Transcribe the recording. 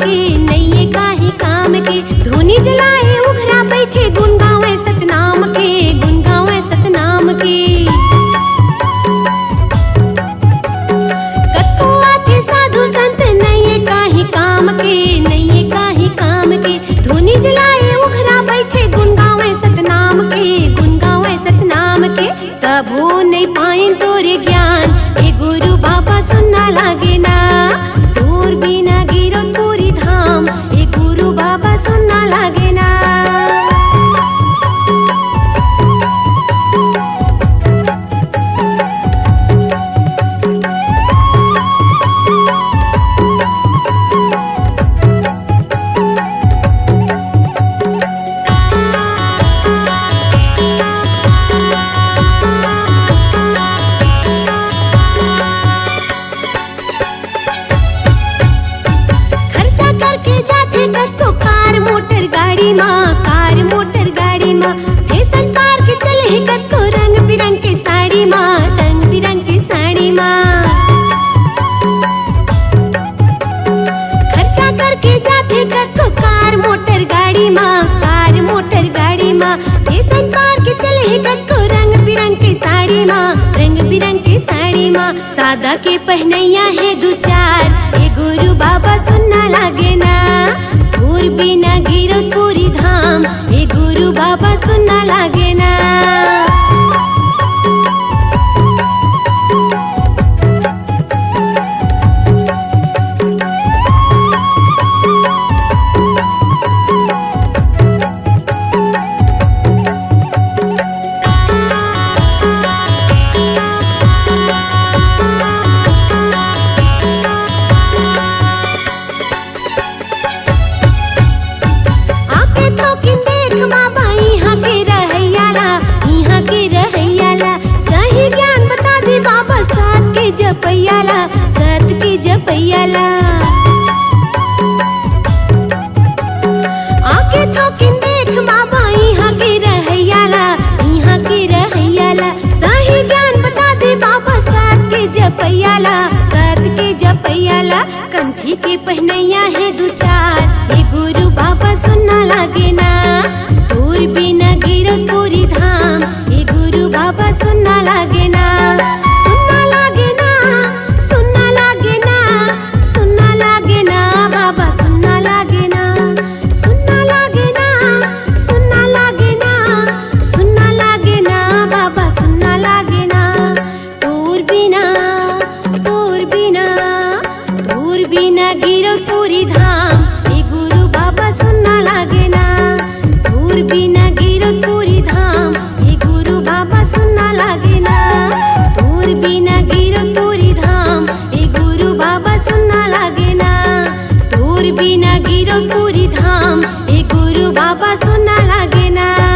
के, नैये काहे काम के। धूनी जलाए उघरा बैठे, गुन गावे सतनाम के, गुन गावे सतनाम के। कतको आथे साधु संत, नैये काहे काम के, नैये काहे काम के। धूनी जलाए उघरा बैठे, गुन गावे सतनाम के, गुन गावे सतनाम के। कभू नहीं पाइन तोरे ज्ञान, ए गुरु बाबा सुनना लागे ना। दूर बिना गिरो पूरी धाम, ए गुरु बाबा सुनना लागे ना। कार मोटर गाड़ी माँ फैशन पार्क चले, कतको रंग बिरंग के साड़ी माँ, रंग बिरंग के साड़ी माँ। खर्चा करके जाते कतको कार मोटर गाड़ी माँ, कार मोटर गाड़ी माँ। फैशन पार्क चले, कतको रंग बिरंग के साड़ी माँ, रंग बिरंग के साड़ी माँ। सादा के पहनैया है दो चार, ए गुरु बाबा सुनना लागे ना। दूर बिना गिरो पूरी धाम, ए गुरु बाबा सुनना लागे ना। जपैयाला सत के जपैयाला, आके थोकिन देख बाबा यहाँ के रहैयाला, यहाँ के रहैयाला। सही ज्ञान बता दे बाबा सत के जपैयाला, सत के जपैयाला। कंठी के पहनैया है दो चार, ए गुरु बाबा सुनना लागे ना। दूर बिना गिरो पूरी धाम, ए गुरु बाबा सुनना लागे ना। बिना गिरो पूरी धाम, ए गुरु बाबा सुनना लागे ना। दूर बिना गिरो पूरी धाम, ए गुरु बाबा सुनना लागे ना। दूर बिना गिरो पूरी धाम, ए गुरु बाबा सुनना लागे ना। दूर बिना गिरो पूरी धाम, ए गुरु बाबा सुनना लागे ना।